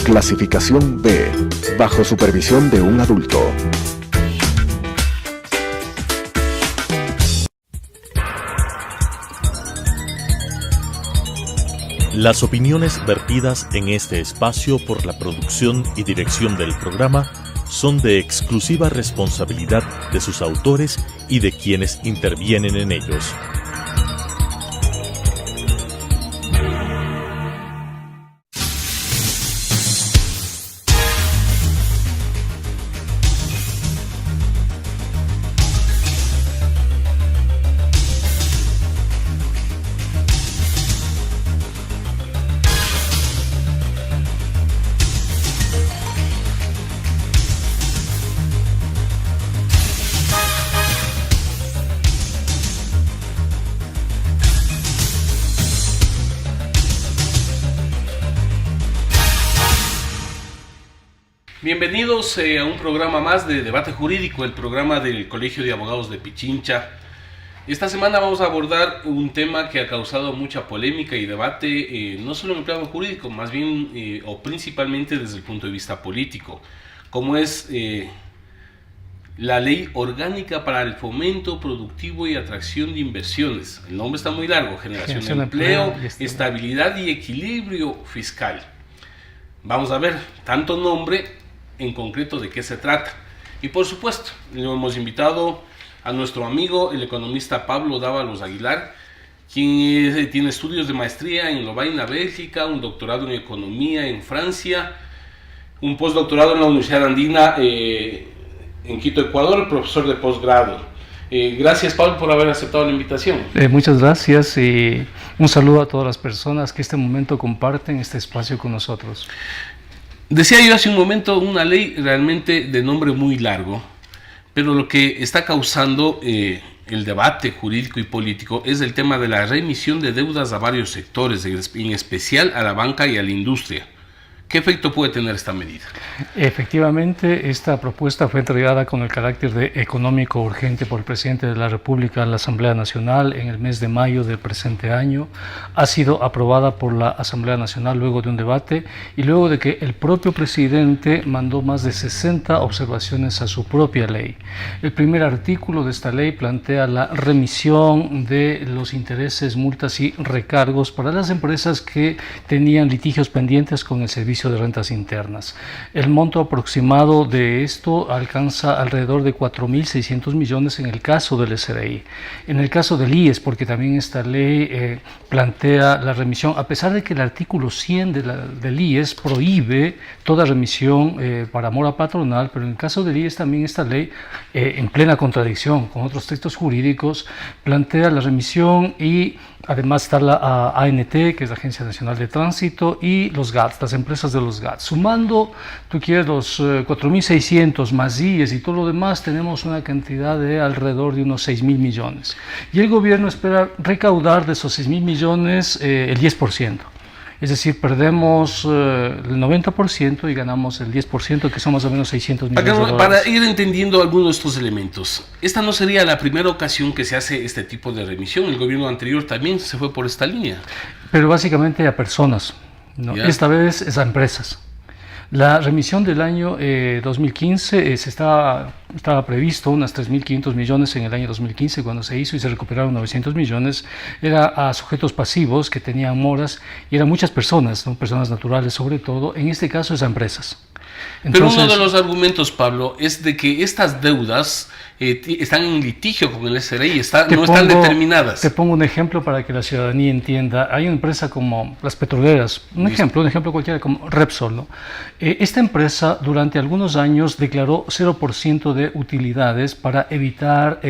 Clasificación B, bajo supervisión de un adulto. Las opiniones vertidas en este espacio por la producción y dirección del programa son de exclusiva responsabilidad de sus autores y de quienes intervienen en ellos. Bienvenidos a un programa más de Debate Jurídico, el programa del Colegio de Abogados de Pichincha. Esta semana vamos a abordar un tema que ha causado mucha polémica y debate, no solo en el plano jurídico, más bien o principalmente desde el punto de vista político, como es la Ley Orgánica para el Fomento Productivo y Atracción de Inversiones. El nombre está muy largo: Generación de Empleo, Estabilidad y Equilibrio Fiscal. Vamos a ver tanto nombre en concreto de qué se trata. Y por supuesto, le hemos invitado a nuestro amigo, el economista Pablo Dávalos Aguilar, quien tiene estudios de maestría en Lovaina, Bélgica, un doctorado en economía en Francia, un postdoctorado en la Universidad Andina en Quito, Ecuador, profesor de posgrado. Gracias, Pablo, por haber aceptado la invitación. Muchas gracias y un saludo a todas las personas que este momento comparten este espacio con nosotros. Decía yo hace un momento, una ley realmente de nombre muy largo, pero lo que está causando el debate jurídico y político es el tema de la remisión de deudas a varios sectores, en especial a la banca y a la industria. ¿Qué efecto puede tener esta medida? Efectivamente, esta propuesta fue entregada con el carácter de económico urgente por el presidente de la República a la Asamblea Nacional en el mes de mayo del presente año. Ha sido aprobada por la Asamblea Nacional luego de un debate y luego de que el propio presidente mandó más de 60 observaciones a su propia ley. El primer artículo de esta ley plantea la remisión de los intereses, multas y recargos para las empresas que tenían litigios pendientes con el Servicio de Rentas Internas. El monto aproximado de esto alcanza alrededor de 4.600 millones en el caso del SRI. En el caso del IES, porque también esta ley plantea la remisión, a pesar de que el artículo 100 del IES prohíbe toda remisión para mora patronal, pero en el caso del IES también esta ley, en plena contradicción con otros textos jurídicos, plantea la remisión y además está la ANT, que es la Agencia Nacional de Tránsito, y los GATS, las empresas de los GATS. Sumando, tú quieres, los 4.600 más IES y todo lo demás, tenemos una cantidad de alrededor de unos 6.000 millones. Y el gobierno espera recaudar de esos 6.000 millones el 10%. Es decir, perdemos el 90% y ganamos el 10%, que son más o menos 600 millones de dólares. Para ir entendiendo algunos de estos elementos, esta no sería la primera ocasión que se hace este tipo de remisión. El gobierno anterior también se fue por esta línea. Pero básicamente a personas, ¿no? Esta vez es a empresas. La remisión del año 2015 estaba previsto unas 3.500 millones en el año 2015 cuando se hizo y se recuperaron 900 millones. Era a sujetos pasivos que tenían moras y eran muchas personas, ¿no? Personas naturales sobre todo. En este caso es a empresas. Entonces, pero uno de los argumentos, Pablo, es de que estas deudas están en litigio con el SRI, no están determinadas. Te pongo un ejemplo para que la ciudadanía entienda. Hay una empresa como las petroleras, un ejemplo cualquiera, como Repsol, ¿no? Esta empresa durante algunos años declaró 0% de utilidades para evitar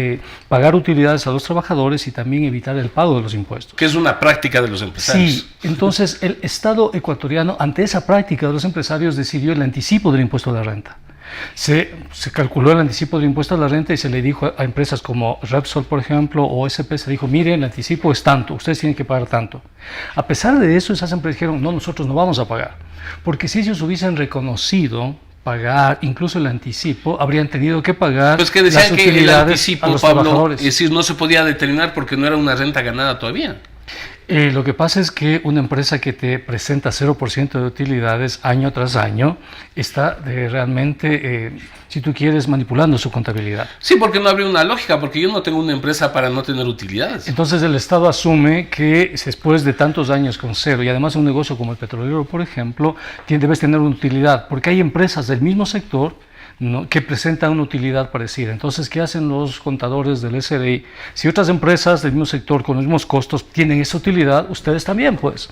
pagar utilidades a los trabajadores y también evitar el pago de los impuestos. Que es una práctica de los empresarios. Sí, entonces el Estado ecuatoriano, ante esa práctica de los empresarios, decidió el anticipo del impuesto a la renta. Se calculó el anticipo del impuesto a la renta y se le dijo a empresas como Repsol, por ejemplo, o OSP, se dijo, miren, el anticipo es tanto, ustedes tienen que pagar tanto. A pesar de eso, esas empresas dijeron, no, nosotros no vamos a pagar, porque si ellos hubiesen reconocido pagar incluso el anticipo, habrían tenido que pagar pues que decían las que el utilidades anticipo, a los Pablo, trabajadores. Es decir, no se podía determinar porque no era una renta ganada todavía. Lo que pasa es que una empresa que te presenta 0% de utilidades año tras año está realmente, si tú quieres, manipulando su contabilidad. Sí, porque no habría una lógica, porque yo no tengo una empresa para no tener utilidades. Entonces el Estado asume que después de tantos años con cero, y además un negocio como el petrolero, por ejemplo, debes tener una utilidad, porque hay empresas del mismo sector, ¿no?, que presentan una utilidad parecida. Entonces, ¿qué hacen los contadores del SRI? Si otras empresas del mismo sector con los mismos costos tienen esa utilidad, ustedes también, pues.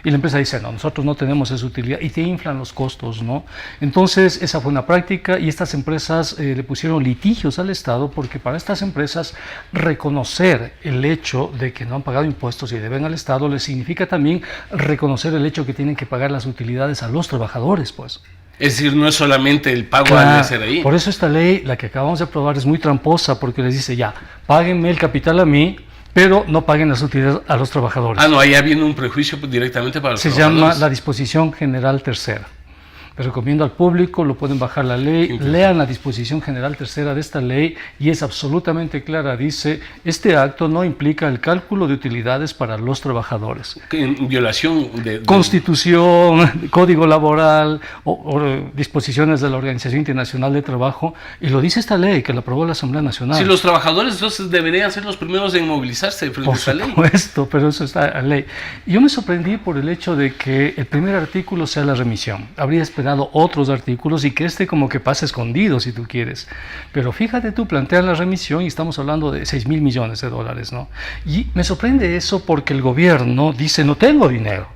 Y la empresa dice, no, nosotros no tenemos esa utilidad, y te inflan los costos, ¿no? Entonces, esa fue una práctica, y estas empresas le pusieron litigios al Estado, porque para estas empresas reconocer el hecho de que no han pagado impuestos y deben al Estado les significa también reconocer el hecho que tienen que pagar las utilidades a los trabajadores, pues. Es decir, no es solamente el pago Claro, al SRI. por eso esta ley, la que acabamos de aprobar, es muy tramposa, porque les dice, ya, páguenme el capital a mí, pero no paguen las utilidades a los trabajadores. Ah, no, ahí viene un prejuicio directamente para los Se trabajadores. llama la disposición general tercera. Les recomiendo al público, lo pueden bajar la ley, lean la disposición general tercera de esta ley y es absolutamente clara. Dice, este acto no implica el cálculo de utilidades para los trabajadores. En violación de... Constitución, Código Laboral o disposiciones de la Organización Internacional de Trabajo, y lo dice esta ley que la aprobó la Asamblea Nacional. Si los trabajadores entonces deberían ser los primeros en movilizarse frente a esta ley. Por supuesto, pero eso está en la ley. Yo me sorprendí por el hecho de que el primer artículo sea la remisión. Habría esperado otros artículos y que como que pase escondido, si tú quieres. Pero fíjate tú, plantean la remisión y estamos hablando de 6.000 millones de dólares, ¿no? Y me sorprende eso porque el gobierno dice, no tengo dinero.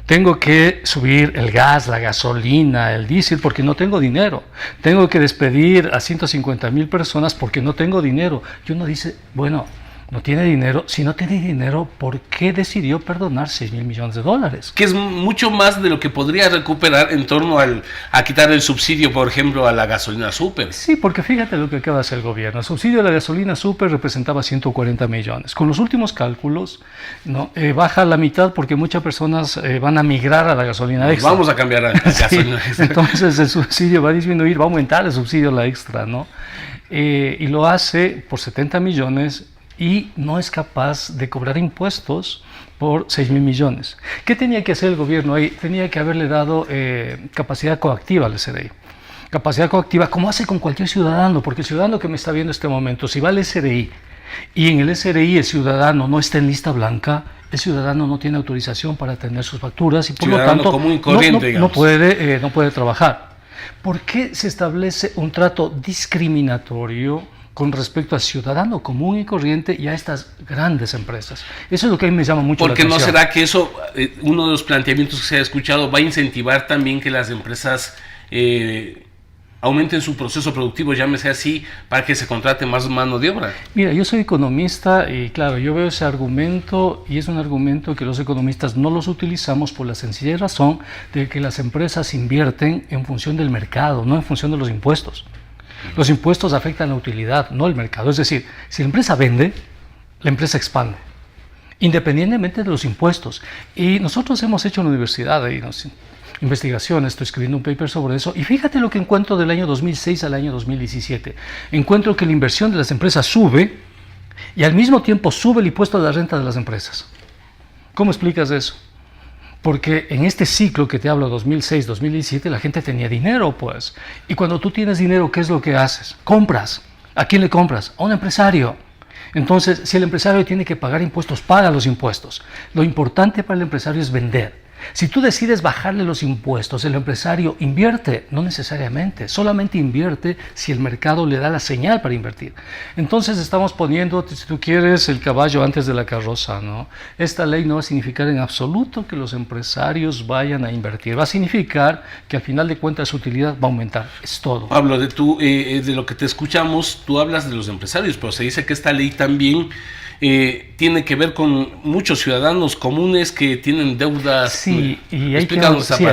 Tengo que subir el gas, la gasolina, el diésel porque no tengo dinero. Tengo que despedir a 150.000 personas porque no tengo dinero. Y uno dice, bueno, no tiene dinero. Si no tiene dinero, ¿por qué decidió perdonar 6.000 millones de dólares? Que es mucho más de lo que podría recuperar en torno a quitar el subsidio, por ejemplo, a la gasolina súper. Sí, porque fíjate lo que acaba de hacer el gobierno. El subsidio de la gasolina súper representaba 140 millones. Con los últimos cálculos, ¿no? Baja a la mitad porque muchas personas van a migrar a la gasolina extra. Vamos a cambiar a la gasolina extra. Entonces el subsidio va a disminuir, va a aumentar el subsidio a la extra, ¿no? Y lo hace por 70 millones y no es capaz de cobrar impuestos por 6.000 millones. ¿Qué tenía que hacer el gobierno ahí? Tenía que haberle dado capacidad coactiva al SRI. Capacidad coactiva, como hace con cualquier ciudadano, porque el ciudadano que me está viendo en este momento, si va al SRI y en el SRI el ciudadano no está en lista blanca, el ciudadano no tiene autorización para tener sus facturas y por lo tanto común y corriente, no puede trabajar. ¿Por qué se establece un trato discriminatorio con respecto al ciudadano común y corriente y a estas grandes empresas? Eso es lo que a mí me llama mucho la atención. Porque no será que eso, uno de los planteamientos que se ha escuchado, va a incentivar también que las empresas aumenten su proceso productivo, llámese así, para que se contrate más mano de obra. Mira, yo soy economista y claro, yo veo ese argumento y es un argumento que los economistas no los utilizamos por la sencilla razón de que las empresas invierten en función del mercado, no en función de los impuestos. Los impuestos afectan la utilidad, no el mercado. Es decir, si la empresa vende, la empresa expande, independientemente de los impuestos. Y nosotros hemos hecho en la universidad investigaciones, estoy escribiendo un paper sobre eso, y fíjate lo que encuentro del año 2006 al año 2017. Encuentro que la inversión de las empresas sube y al mismo tiempo sube el impuesto de la renta de las empresas. ¿Cómo explicas eso? Porque en este ciclo que te hablo, 2006-2017, la gente tenía dinero, pues. Y cuando tú tienes dinero, ¿qué es lo que haces? Compras. ¿A quién le compras? A un empresario. Entonces, si el empresario tiene que pagar impuestos, paga los impuestos. Lo importante para el empresario es vender. Si tú decides bajarle los impuestos, el empresario invierte, no necesariamente, solamente invierte si el mercado le da la señal para invertir. Entonces estamos poniendo, si tú quieres, el caballo antes de la carroza, ¿no? Esta ley no va a significar en absoluto que los empresarios vayan a invertir, va a significar que al final de cuentas su utilidad va a aumentar, es todo. Pablo, de lo que te escuchamos, tú hablas de los empresarios, pero se dice que esta ley también tiene que ver con muchos ciudadanos comunes que tienen deudas. Sí, y ahí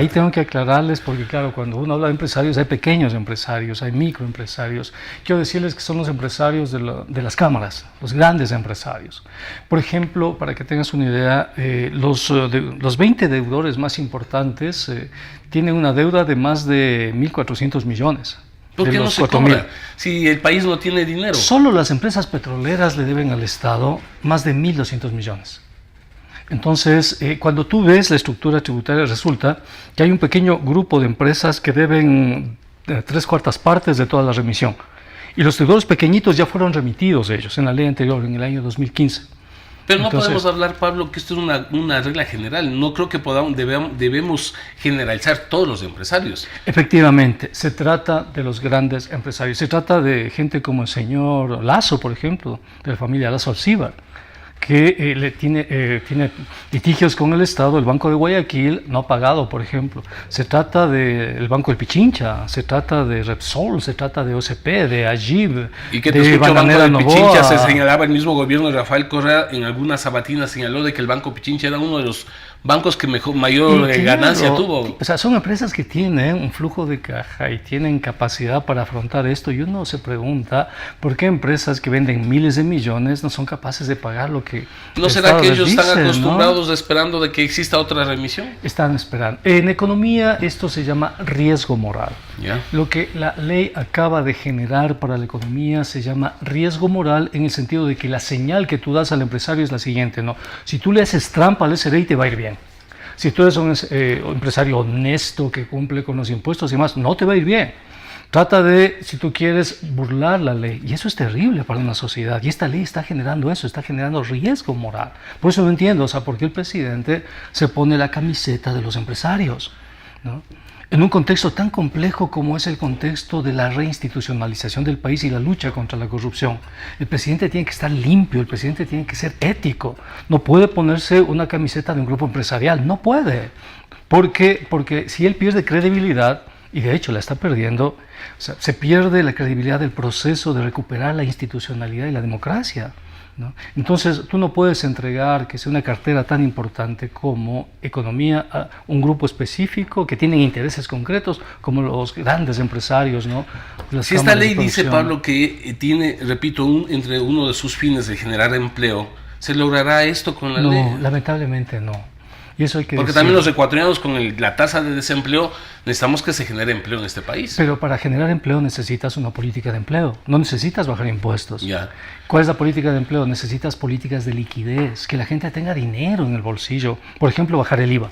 tengo que aclararles, porque claro, cuando uno habla de empresarios, hay pequeños empresarios, hay microempresarios. Quiero decirles que son los empresarios de las cámaras, los grandes empresarios. Por ejemplo, para que tengas una idea, los 20 deudores más importantes tienen una deuda de más de 1.400 millones. ¿Por qué no se cobra si el país no tiene dinero? Solo las empresas petroleras le deben al Estado más de 1.200 millones. Entonces, cuando tú ves la estructura tributaria, resulta que hay un pequeño grupo de empresas que deben 3/4 partes de toda la remisión. Y los deudores pequeñitos ya fueron remitidos ellos en la ley anterior, en el año 2015. Pero no podemos hablar, Pablo, que esto es una regla general. No creo que debemos generalizar todos los empresarios. Efectivamente, se trata de los grandes empresarios. Se trata de gente como el señor Lasso, por ejemplo, de la familia Lasso Alcíbar, que tiene litigios con el Estado, el Banco de Guayaquil no ha pagado, por ejemplo. Se trata del Banco del Pichincha, se trata de Repsol, se trata de OCP, de Agib, y que te de escucho, Bananera Banco del Pichincha, Novoa. se señalaba el mismo gobierno de Rafael Correa, en algunas sabatinas señaló de que el Banco Pichincha era uno de los bancos que mayor ganancia tuvo. O sea, son empresas que tienen un flujo de caja y tienen capacidad para afrontar esto, y uno se pregunta por qué empresas que venden miles de millones no son capaces de pagar lo que ¿No el será Estado que les ellos dice, están acostumbrados ¿no? esperando de que exista otra remisión? Están esperando. En economía esto se llama riesgo moral. ¿Ya? Lo que la ley acaba de generar para la economía se llama riesgo moral, en el sentido de que la señal que tú das al empresario es la siguiente, ¿no? Si tú le haces trampa al SRI, te va a ir bien. Si tú eres un empresario honesto que cumple con los impuestos y demás, no te va a ir bien. Trata de, si tú quieres, burlar la ley. Y eso es terrible para una sociedad. Y esta ley está generando eso, está generando riesgo moral. Por eso no entiendo, o sea, por qué el presidente se pone la camiseta de los empresarios, ¿no? En un contexto tan complejo como es el contexto de la reinstitucionalización del país y la lucha contra la corrupción. El presidente tiene que estar limpio, el presidente tiene que ser ético. No puede ponerse una camiseta de un grupo empresarial, no puede. Porque si él pierde credibilidad, y de hecho la está perdiendo, o sea, se pierde la credibilidad del proceso de recuperar la institucionalidad y la democracia, ¿no? Entonces tú no puedes entregar que sea una cartera tan importante como economía a un grupo específico que tienen intereses concretos como los grandes empresarios, ¿no? Si esta ley dice, Pablo, que tiene, repito, entre uno de sus fines de generar empleo, ¿se logrará esto con la ley? No, lamentablemente no. Y eso hay que Porque decir. también los ecuatorianos con la tasa de desempleo necesitamos que se genere empleo en este país. Pero para generar empleo necesitas una política de empleo, no necesitas bajar impuestos. Ya. ¿Cuál es la política de empleo? Necesitas políticas de liquidez, que la gente tenga dinero en el bolsillo. Por ejemplo, bajar el IVA.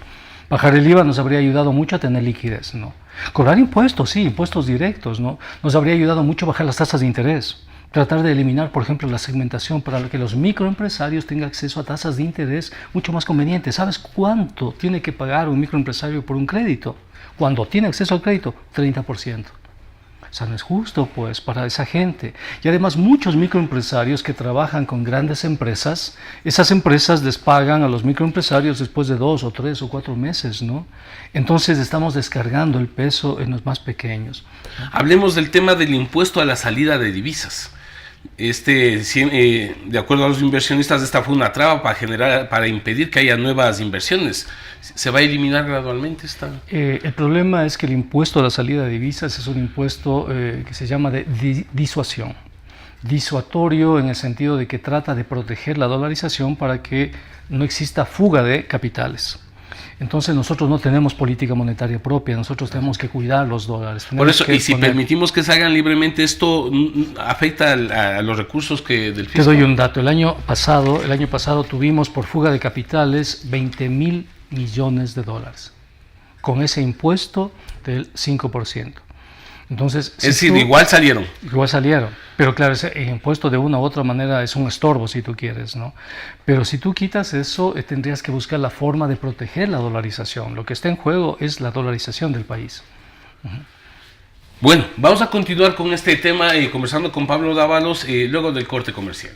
Bajar el IVA nos habría ayudado mucho a tener liquidez, ¿no? Cobrar impuestos, sí, impuestos directos, ¿no? Nos habría ayudado mucho a bajar las tasas de interés. Tratar de eliminar, por ejemplo, la segmentación para que los microempresarios tengan acceso a tasas de interés mucho más convenientes. ¿Sabes cuánto tiene que pagar un microempresario por un crédito? Cuando tiene acceso al crédito, 30%. O sea, no es justo, pues, para esa gente. Y además, muchos microempresarios que trabajan con grandes empresas, esas empresas les pagan a los microempresarios después de 2 o 3 o 4 meses, ¿no? Entonces, estamos descargando el peso en los más pequeños. Hablemos del tema del impuesto a la salida de divisas. De acuerdo a los inversionistas, esta fue una traba para impedir que haya nuevas inversiones. ¿Se va a eliminar gradualmente esta? El problema es que el impuesto a la salida de divisas es un impuesto que se llama de disuasión. Disuatorio en el sentido de que trata de proteger la dolarización para que no exista fuga de capitales. Entonces nosotros no tenemos política monetaria propia, nosotros tenemos que cuidar los dólares. Por eso, y si permitimos que salgan libremente, esto afecta a los recursos del fisco. Te doy un dato, el año pasado tuvimos por fuga de capitales 20.000 millones de dólares, con ese impuesto del 5%. Entonces, es decir, igual salieron. Igual salieron, pero claro, ese impuesto de una u otra manera es un estorbo si tú quieres, ¿no? Pero si tú quitas eso, tendrías que buscar la forma de proteger la dolarización. Lo que está en juego es la dolarización del país. Bueno, vamos a continuar con este tema conversando con Pablo Dávalos luego del corte comercial.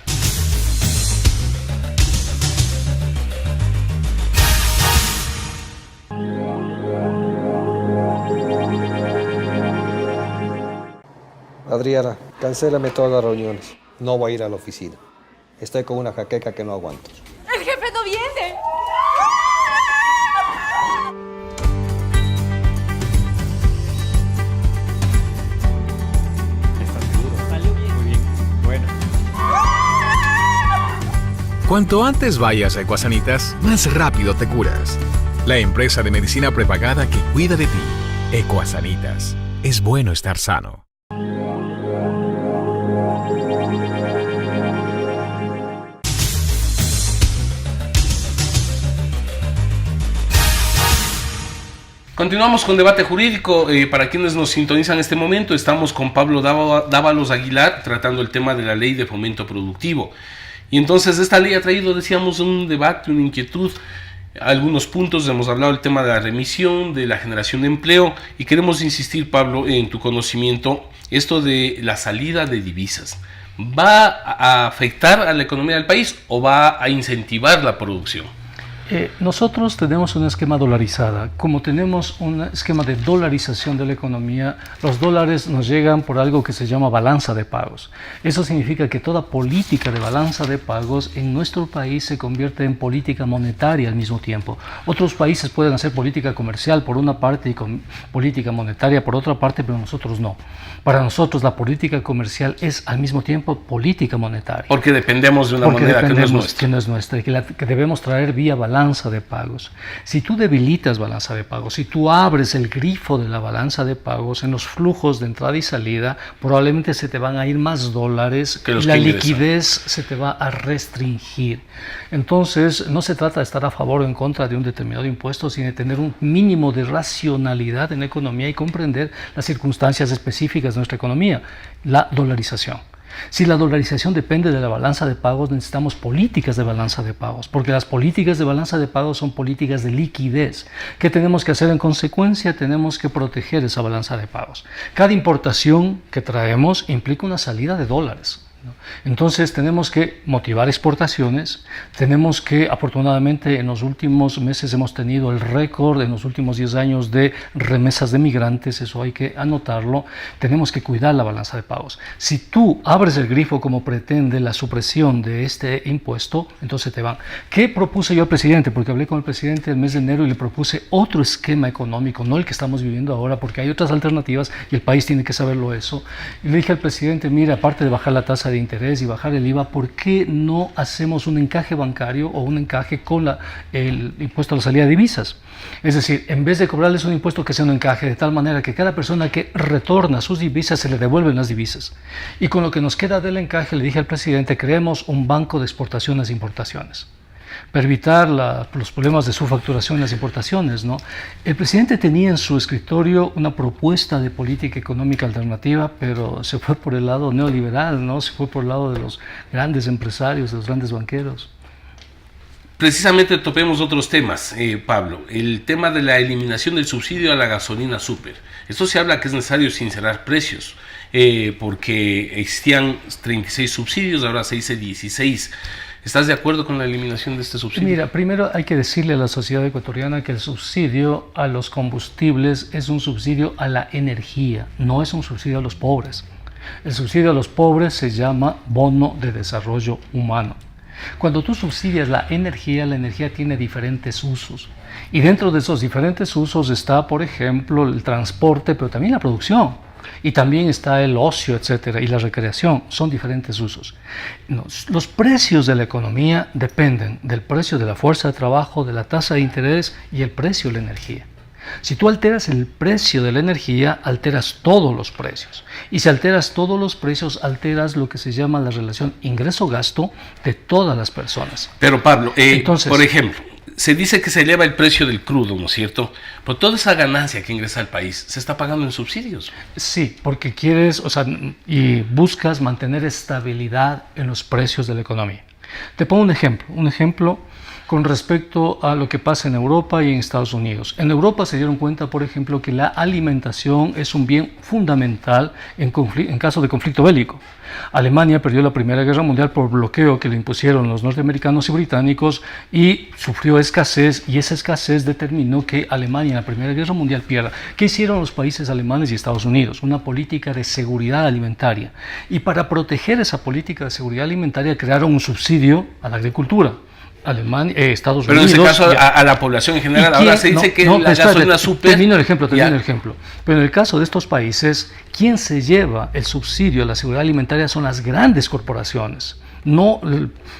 Adriana, cancélame todas las reuniones. No voy a ir a la oficina. Estoy con una jaqueca que no aguanto. ¡El jefe no viene! ¿Estás seguro? Salió bien. Muy bien. Bueno. Cuanto antes vayas a Ecuasanitas, más rápido te curas. La empresa de medicina prepagada que cuida de ti. Ecuasanitas. Es bueno estar sano. Continuamos con debate jurídico. Para quienes nos sintonizan en este momento, estamos con Pablo Dávalos Aguilar tratando el tema de la ley de fomento productivo. Y entonces esta ley ha traído, decíamos, un debate, una inquietud, algunos puntos. Hemos hablado del tema de la remisión, de la generación de empleo, y queremos insistir, Pablo, en tu conocimiento, esto de la salida de divisas. ¿Va a afectar a la economía del país o va a incentivar la producción? Nosotros tenemos un esquema dolarizada. Como tenemos un esquema de dolarización de la economía, los dólares nos llegan por algo que se llama balanza de pagos. Eso significa que toda política de balanza de pagos en nuestro país se convierte en política monetaria al mismo tiempo. Otros países pueden hacer política comercial por una parte y política monetaria por otra parte, pero nosotros no. Para nosotros la política comercial es al mismo tiempo política monetaria. Porque dependemos de una moneda que no es nuestra. Y que debemos traer vía balanza de pagos. Si tú debilitas balanza de pagos, si tú abres el grifo de la balanza de pagos en los flujos de entrada y salida, probablemente se te van a ir más dólares y la liquidez se te va a restringir. Entonces, no se trata de estar a favor o en contra de un determinado impuesto, sino de tener un mínimo de racionalidad en la economía y comprender las circunstancias específicas de nuestra economía. La dolarización. Si la dolarización depende de la balanza de pagos, necesitamos políticas de balanza de pagos, porque las políticas de balanza de pagos son políticas de liquidez. ¿Qué tenemos que hacer en consecuencia? Tenemos que proteger esa balanza de pagos. Cada importación que traemos implica una salida de dólares, ¿no? Entonces tenemos que motivar exportaciones, tenemos que, afortunadamente en los últimos meses hemos tenido el récord en los últimos 10 años de remesas de migrantes, eso hay que anotarlo, tenemos que cuidar la balanza de pagos. Si tú abres el grifo como pretende la supresión de este impuesto, entonces te van. ¿Qué propuse yo al presidente? Porque hablé con el presidente el mes de enero y le propuse otro esquema económico, no el que estamos viviendo ahora, porque hay otras alternativas y el país tiene que saberlo eso. Y le dije al presidente, mira, aparte de bajar la tasa de interés y bajar el IVA, ¿por qué no hacemos un encaje bancario o un encaje con el impuesto a la salida de divisas? Es decir, en vez de cobrarles un impuesto, que sea un encaje de tal manera que cada persona que retorna sus divisas se le devuelven las divisas. Y con lo que nos queda del encaje, le dije al presidente, creemos un banco de exportaciones e importaciones para evitar los problemas de subfacturación en las importaciones, ¿no? El presidente tenía en su escritorio una propuesta de política económica alternativa, pero se fue por el lado neoliberal, ¿no? Se fue por el lado de los grandes empresarios, de los grandes banqueros. Precisamente topemos otros temas, Pablo. El tema de la eliminación del subsidio a la gasolina súper. Esto se habla que es necesario sincerar precios, porque existían 36 subsidios, ahora se dice 16. ¿Estás de acuerdo con la eliminación de este subsidio? Mira, primero hay que decirle a la sociedad ecuatoriana que el subsidio a los combustibles es un subsidio a la energía, no es un subsidio a los pobres. El subsidio a los pobres se llama bono de desarrollo humano. Cuando tú subsidias la energía tiene diferentes usos. Y dentro de esos diferentes usos está, por ejemplo, el transporte, pero también la producción. Y también está el ocio, etcétera, y la recreación. Son diferentes usos. Los precios de la economía dependen del precio de la fuerza de trabajo, de la tasa de interés y el precio de la energía. Si tú alteras el precio de la energía, alteras todos los precios. Y si alteras todos los precios, alteras lo que se llama la relación ingreso-gasto de todas las personas. Pero Pablo, entonces, por ejemplo, se dice que se eleva el precio del crudo, ¿no es cierto? Pero toda esa ganancia que ingresa al país se está pagando en subsidios. Sí, porque quieres, y buscas mantener estabilidad en los precios de la economía. Te pongo un ejemplo con respecto a lo que pasa en Europa y en Estados Unidos. En Europa se dieron cuenta, por ejemplo, que la alimentación es un bien fundamental en caso de conflicto bélico. Alemania perdió la Primera Guerra Mundial por bloqueo que le impusieron los norteamericanos y británicos y sufrió escasez, y esa escasez determinó que Alemania en la Primera Guerra Mundial pierda. ¿Qué hicieron los países alemanes y Estados Unidos? Una política de seguridad alimentaria. Y para proteger esa política de seguridad alimentaria crearon un subsidio a la agricultura. Alemania, Estados Unidos. Pero en ese caso a la población en general, ahora se dice que la gasolina súper... Termino el ejemplo. Pero en el caso de estos países, quien se lleva el subsidio a la seguridad alimentaria son las grandes corporaciones. No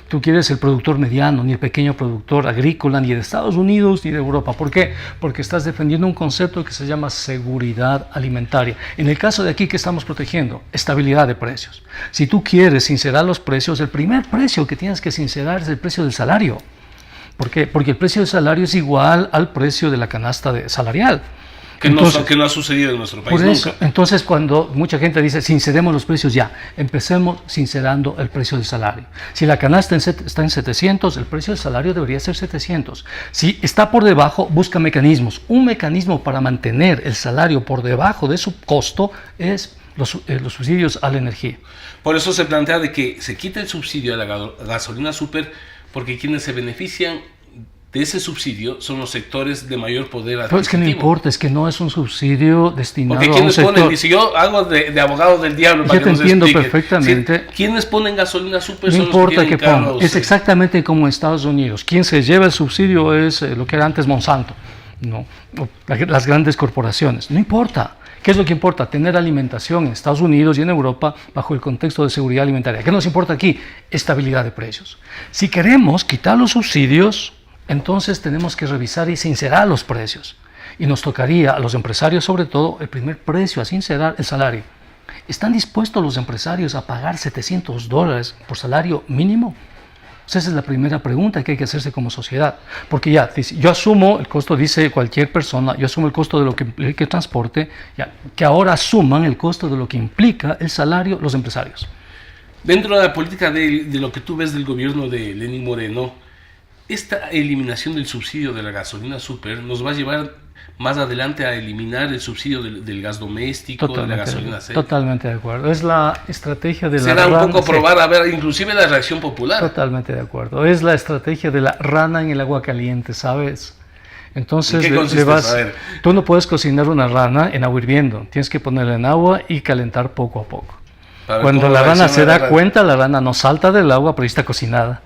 tú quieres el productor mediano, ni el pequeño productor agrícola, ni de Estados Unidos, ni de Europa. ¿Por qué? Porque estás defendiendo un concepto que se llama seguridad alimentaria. En el caso de aquí, ¿qué estamos protegiendo? Estabilidad de precios. Si tú quieres sincerar los precios, el primer precio que tienes que sincerar es el precio del salario. ¿Por qué? Porque el precio del salario es igual al precio de la canasta salarial. Que no ha sucedido en nuestro país por eso, nunca. Entonces, cuando mucha gente dice, sinceremos los precios ya, empecemos sincerando el precio del salario. Si la canasta está en 700, el precio del salario debería ser 700. Si está por debajo, busca mecanismos. Un mecanismo para mantener el salario por debajo de su costo es los subsidios a la energía. Por eso se plantea de que se quita el subsidio a la gasolina super, porque quienes se benefician de ese subsidio son los sectores de mayor poder adquisitivo. Pero es que no importa, es que no es un subsidio destinado porque a un quienes sector. ponen, y si yo hago de abogado del diablo para Yo que te nos entiendo explique, perfectamente. ¿Quiénes ponen gasolina super? No son importa los que que tienen ponga, carros, es exactamente como en Estados Unidos. Quien se lleva el subsidio es lo que era antes Monsanto, no, las grandes corporaciones. No importa. ¿Qué es lo que importa? Tener alimentación en Estados Unidos y en Europa bajo el contexto de seguridad alimentaria. ¿Qué nos importa aquí? Estabilidad de precios. Si queremos quitar los subsidios, entonces tenemos que revisar y sincerar los precios. Y nos tocaría a los empresarios, sobre todo, el primer precio a sincerar, el salario. ¿Están dispuestos los empresarios a pagar $700 por salario mínimo? Esa es la primera pregunta que hay que hacerse como sociedad. Porque ya, yo asumo el costo, dice cualquier persona, yo asumo el costo de lo que implica el transporte, ya, que ahora asuman el costo de lo que implica el salario los empresarios. Dentro de la política de lo que tú ves del gobierno de Lenín Moreno, esta eliminación del subsidio de la gasolina super nos va a llevar más adelante a eliminar el subsidio del gas doméstico, de la gasolina C. Totalmente de acuerdo. Es la estrategia de la Será un poco sí, probar a ver, inclusive la reacción popular. Totalmente de acuerdo. Es la estrategia de la rana en el agua caliente, ¿sabes? Entonces, ¿En qué consiste? Tú no puedes cocinar una rana en agua hirviendo. Tienes que ponerla en agua y calentar poco a poco. Cuando la rana se da cuenta, la rana no salta del agua, pero está cocinada.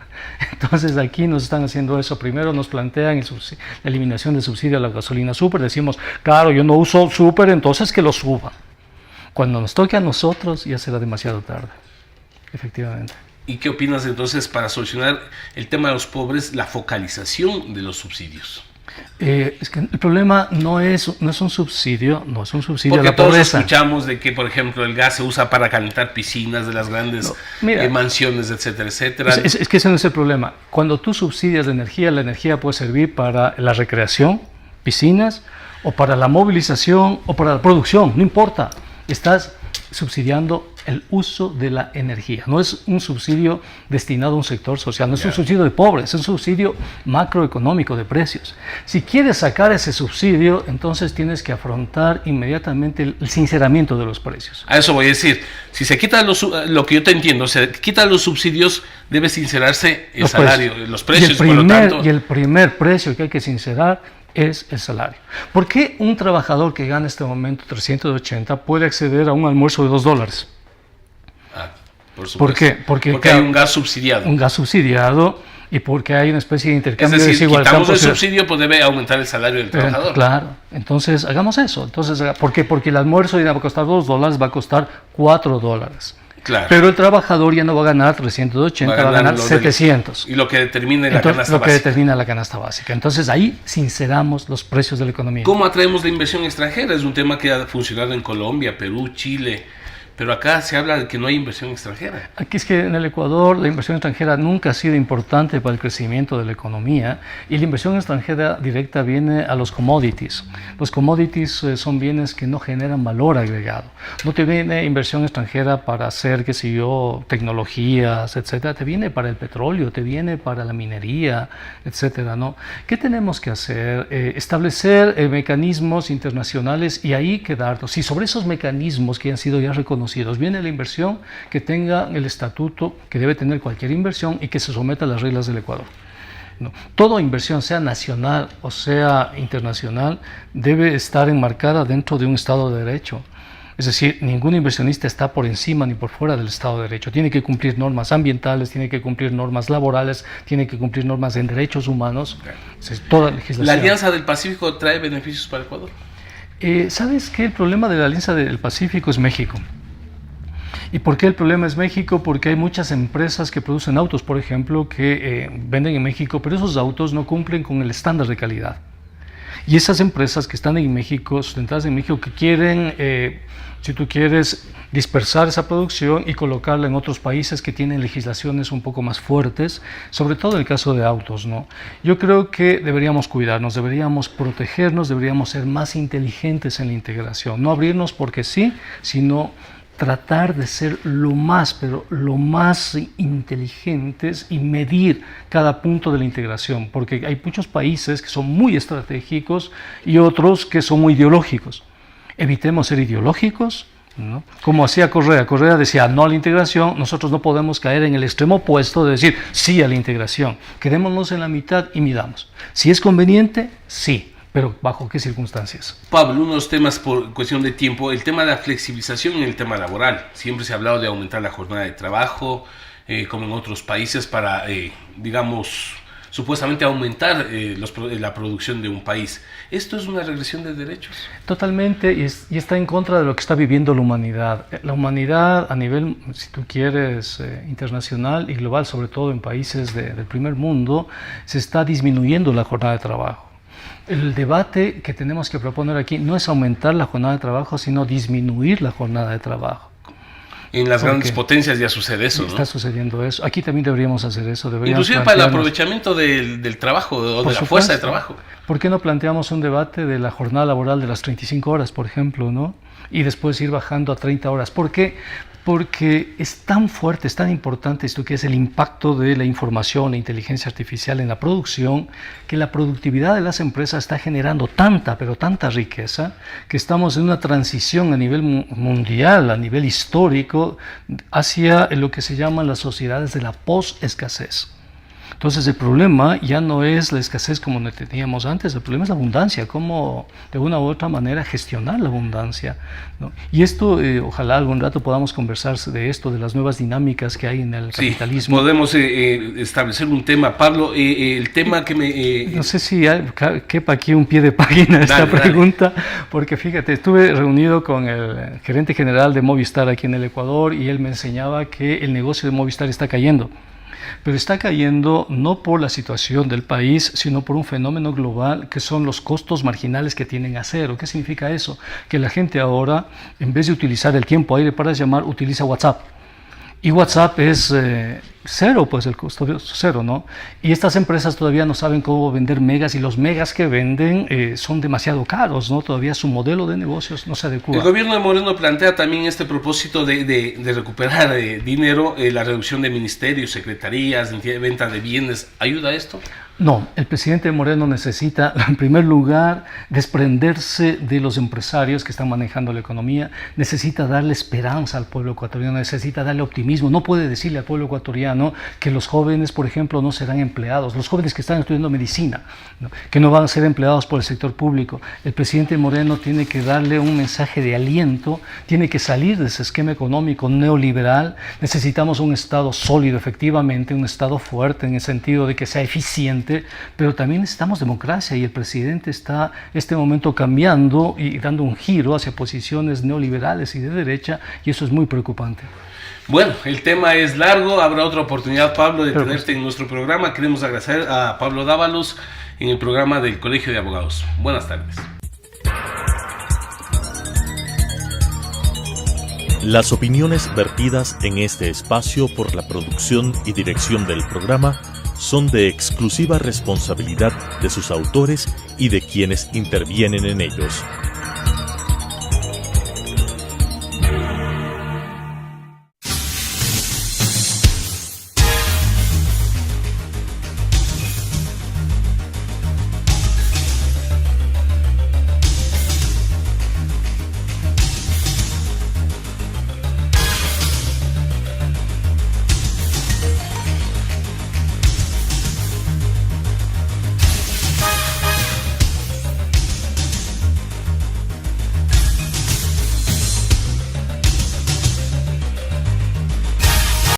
Entonces aquí nos están haciendo eso. Primero nos plantean la eliminación del subsidio a la gasolina super. Decimos, claro, yo no uso super, entonces que lo suban. Cuando nos toque a nosotros ya será demasiado tarde, efectivamente. ¿Y qué opinas entonces para solucionar el tema de los pobres, la focalización de los subsidios? Es que el problema no es un subsidio, a Porque la todos pobreza. escuchamos de que, por ejemplo, el gas se usa para calentar piscinas de las grandes mansiones, etcétera, etcétera. Es que ese no es el problema. Cuando tú subsidias la energía puede servir para la recreación, piscinas, o para la movilización, o para la producción, no importa. Estás subsidiando el uso de la energía. No es un subsidio destinado a un sector social, no es un subsidio de pobres, es un subsidio macroeconómico de precios. Si quieres sacar ese subsidio, entonces tienes que afrontar inmediatamente el sinceramiento de los precios. A eso voy a decir, si se quitan lo que yo te entiendo, se quitan los subsidios, debe sincerarse el salario, los precios, por lo tanto. Y el primer precio que hay que sincerar es el salario. ¿Por qué un trabajador que gana en este momento 380 puede acceder a un almuerzo de $2? Por supuesto. ¿Por qué? Porque hay un gas subsidiado. Un gas subsidiado y porque hay una especie de intercambio es decir, desigual. Quitamos el subsidio, pues debe aumentar el salario del trabajador. Claro, entonces hagamos eso. Entonces, ¿por qué? Porque el almuerzo ya va a costar $2, va a costar $4. Claro. Pero el trabajador ya no va a ganar 380, va a ganar 700. Y lo que determina la canasta básica. Lo que determina la canasta básica. Entonces ahí sinceramos los precios de la economía. ¿Cómo atraemos la inversión extranjera? Es un tema que ha funcionado en Colombia, Perú, Chile. Pero acá se habla de que no hay inversión extranjera. Aquí es que en el Ecuador la inversión extranjera nunca ha sido importante para el crecimiento de la economía y la inversión extranjera directa viene a los commodities. Los commodities son bienes que no generan valor agregado. No te viene inversión extranjera para hacer, qué sé yo, tecnologías, etcétera. Te viene para el petróleo, te viene para la minería, etcétera, ¿no? ¿Qué tenemos que hacer? Establecer mecanismos internacionales y ahí quedarnos. Y sobre esos mecanismos que han sido ya reconocidos, viene la inversión que tenga el estatuto que debe tener cualquier inversión y que se someta a las reglas del Ecuador. No. Toda inversión, sea nacional o sea internacional, debe estar enmarcada dentro de un Estado de Derecho. Es decir, ningún inversionista está por encima ni por fuera del Estado de Derecho. Tiene que cumplir normas ambientales, tiene que cumplir normas laborales, tiene que cumplir normas en derechos humanos. Toda legislación. ¿La Alianza del Pacífico trae beneficios para Ecuador? ¿Sabes qué? El problema de la Alianza del Pacífico es México. ¿Y por qué el problema es México? Porque hay muchas empresas que producen autos, por ejemplo, que venden en México, pero esos autos no cumplen con el estándar de calidad. Y esas empresas que están en México, sustentadas en México, que quieren, si tú quieres, dispersar esa producción y colocarla en otros países que tienen legislaciones un poco más fuertes, sobre todo en el caso de autos, ¿no? Yo creo que deberíamos cuidarnos, deberíamos protegernos, deberíamos ser más inteligentes en la integración, no abrirnos porque sí, sino tratar de ser lo más inteligentes y medir cada punto de la integración, porque hay muchos países que son muy estratégicos y otros que son muy ideológicos. Evitemos ser ideológicos, ¿no? Como hacía Correa. Correa decía no a la integración. Nosotros no podemos caer en el extremo opuesto de decir sí a la integración. Quedémonos en la mitad y midamos. Si es conveniente, sí, pero ¿bajo qué circunstancias? Pablo, unos temas por cuestión de tiempo, el tema de la flexibilización en el tema laboral. Siempre se ha hablado de aumentar la jornada de trabajo, como en otros países, para, digamos, supuestamente aumentar la producción de un país. ¿Esto es una regresión de derechos? Totalmente, y está en contra de lo que está viviendo la humanidad. La humanidad a nivel, si tú quieres, internacional y global, sobre todo en países del primer mundo, se está disminuyendo la jornada de trabajo. El debate que tenemos que proponer aquí no es aumentar la jornada de trabajo, sino disminuir la jornada de trabajo. En las grandes potencias ya sucede eso, ¿no? Está sucediendo eso. Aquí también deberíamos hacer eso. Inclusive para el aprovechamiento del trabajo o de la fuerza de trabajo. ¿Por qué no planteamos un debate de la jornada laboral de las 35 horas, por ejemplo, ¿no? Y después ir bajando a 30 horas? ¿Por qué? Porque es tan fuerte, es tan importante esto que es el impacto de la información e inteligencia artificial en la producción, que la productividad de las empresas está generando tanta, pero tanta riqueza, que estamos en una transición a nivel mundial, a nivel histórico, hacia lo que se llaman las sociedades de la post-escasez. Entonces el problema ya no es la escasez como la teníamos antes, el problema es la abundancia, cómo de una u otra manera gestionar la abundancia, ¿no? Y esto, ojalá algún rato podamos conversar de esto, de las nuevas dinámicas que hay en el capitalismo. Sí, podemos establecer un tema. Pablo, el tema que me... No sé si quepa aquí un pie de página esta pregunta, porque fíjate, estuve reunido con el gerente general de Movistar aquí en el Ecuador y él me enseñaba que el negocio de Movistar está cayendo. Pero está cayendo no por la situación del país, sino por un fenómeno global que son los costos marginales que tienen a cero. ¿Qué significa eso? Que la gente ahora, en vez de utilizar el tiempo aire para llamar, utiliza WhatsApp. Y WhatsApp es cero, pues el costo es cero, ¿no? Y estas empresas todavía no saben cómo vender megas y los megas que venden son demasiado caros, ¿no? Todavía su modelo de negocios no se adecua. El gobierno de Moreno plantea también este propósito de recuperar dinero, la reducción de ministerios, secretarías, venta de bienes. ¿Ayuda a esto? No, el presidente Moreno necesita, en primer lugar, desprenderse de los empresarios que están manejando la economía, necesita darle esperanza al pueblo ecuatoriano, necesita darle optimismo. No puede decirle al pueblo ecuatoriano que los jóvenes, por ejemplo, no serán empleados, los jóvenes que están estudiando medicina, ¿no?, que no van a ser empleados por el sector público. El presidente Moreno tiene que darle un mensaje de aliento, tiene que salir de ese esquema económico neoliberal. Necesitamos un Estado sólido, efectivamente, un Estado fuerte en el sentido de que sea eficiente, pero también necesitamos democracia y el presidente está en este momento cambiando y dando un giro hacia posiciones neoliberales y de derecha, y eso es muy preocupante. Bueno, el tema es largo, habrá otra oportunidad, Pablo, de tenerte en nuestro programa. Queremos agradecer a Pablo Dávalos en el programa del Colegio de Abogados. Buenas tardes. Las opiniones vertidas en este espacio por la producción y dirección del programa son de exclusiva responsabilidad de sus autores y de quienes intervienen en ellos.